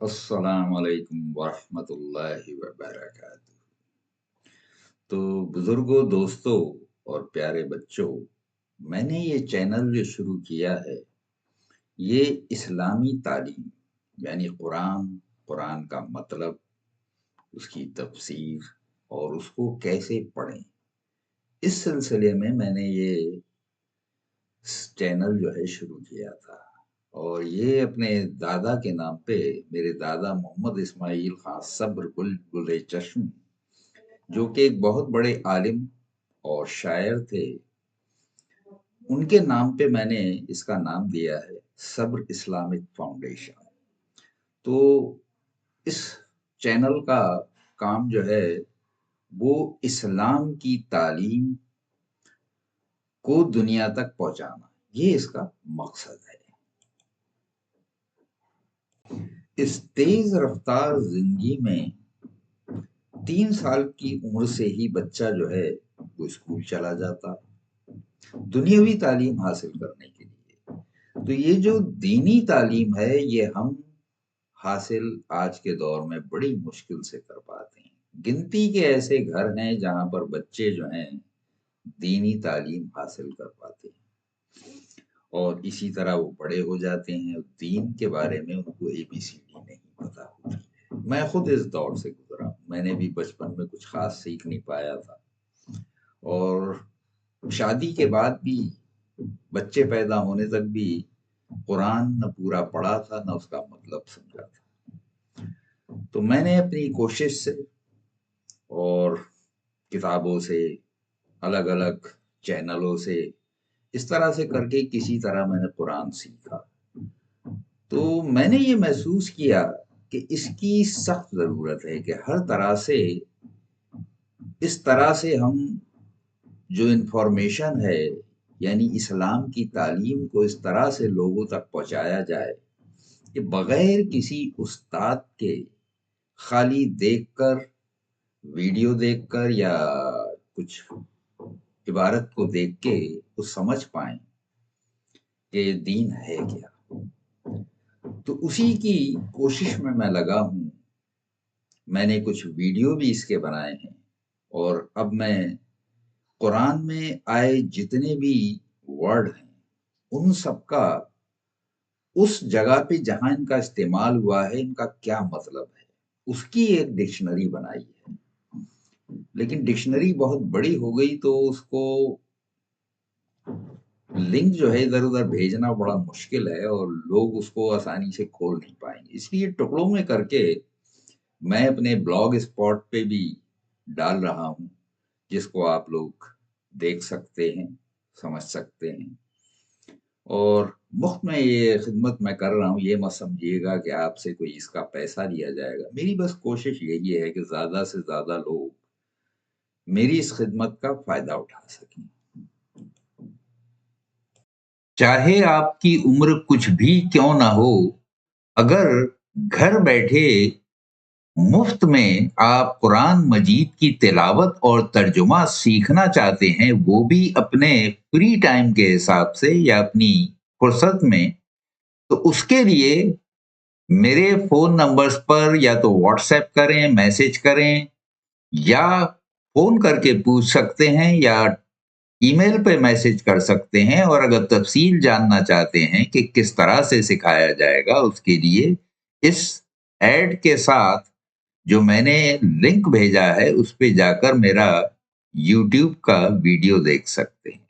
अस्सलाम वालेकुम वरहमतुल्लाहि वबरकातुहू। तो बुजुर्गों, दोस्तों और प्यारे बच्चों, मैंने ये चैनल जो शुरू किया है, ये इस्लामी तालीम यानी कुरान, कुरान का मतलब, उसकी तफसीर और उसको कैसे पढ़ें, इस सिलसिले में मैंने ये चैनल जो है शुरू किया था। और ये अपने दादा के नाम पे, मेरे दादा मोहम्मद इस्माइल खां सब्र गुल चश्म, जो कि एक बहुत बड़े आलिम और शायर थे, उनके नाम पे मैंने इसका नाम दिया है सब्र इस्लामिक फाउंडेशन। तो इस चैनल का काम जो है वो इस्लाम की तालीम को दुनिया तक पहुंचाना, ये इसका मकसद है। इस तेज रफ्तार जिंदगी में 3 साल की उम्र से ही बच्चा जो है वो स्कूल चला जाता दुनियावी तालीम हासिल करने के लिए। तो ये जो दीनी तालीम है, ये हम हासिल आज के दौर में बड़ी मुश्किल से कर पाते हैं। गिनती के ऐसे घर हैं जहां पर बच्चे जो हैं दीनी तालीम हासिल कर पाते हैं, और इसी तरह वो बड़े हो जाते हैं, दीन के बारे में उनको ABCD नहीं पता होती है। मैं खुद इस दौर से गुजरा हूं, मैंने भी बचपन में कुछ खास सीख नहीं पाया था, और शादी के बाद भी, बच्चे पैदा होने तक भी कुरान न पूरा पढ़ा था न उसका मतलब समझा था। तो मैंने अपनी कोशिश से और किताबों से, अलग अलग चैनलों से, इस तरह से करके किसी तरह मैंने कुरान सीखा। तो मैंने ये महसूस किया कि इसकी सख्त जरूरत है कि हर तरह से, इस तरह से हम जो इंफॉर्मेशन है, यानी इस्लाम की तालीम को इस तरह से लोगों तक पहुंचाया जाए कि बगैर किसी उस्ताद के, खाली देखकर, वीडियो देखकर या कुछ इबारत को देख के वो समझ पाए कि दीन है क्या। तो उसी की कोशिश में मैं लगा हूं। मैंने कुछ वीडियो भी इसके बनाए हैं, और अब मैं कुरान में आए जितने भी वर्ड हैं उन सब का उस जगह पे जहां इनका इस्तेमाल हुआ है, इनका क्या मतलब है, उसकी एक डिक्शनरी बनाई है। लेकिन डिक्शनरी बहुत बड़ी हो गई तो उसको लिंक जो है इधर उधर भेजना बड़ा मुश्किल है, और लोग उसको आसानी से खोल नहीं पाएंगे। इसलिए टुकड़ों में करके मैं अपने ब्लॉग स्पॉट पे भी डाल रहा हूं, जिसको आप लोग देख सकते हैं, समझ सकते हैं। और मुफ्त में ये खिदमत मैं कर रहा हूँ, ये मत समझिएगा कि आपसे कोई इसका पैसा लिया जाएगा। मेरी बस कोशिश यही है कि ज्यादा से ज्यादा लोग मेरी इस खिदमत का फायदा उठा सकें। चाहे आपकी उम्र कुछ भी क्यों ना हो, अगर घर बैठे मुफ्त में आप कुरान मजीद की तिलावत और तर्जुमा सीखना चाहते हैं, वो भी अपने फ्री टाइम के हिसाब से या अपनी फुर्सत में, तो उसके लिए मेरे फोन नंबर्स पर या तो व्हाट्सएप करें, मैसेज करें, या फोन करके पूछ सकते हैं, या ईमेल पे मैसेज कर सकते हैं। और अगर तफसील जानना चाहते हैं कि किस तरह से सिखाया जाएगा, उसके लिए इस ऐड के साथ जो मैंने लिंक भेजा है उस पे जाकर मेरा YouTube का वीडियो देख सकते हैं।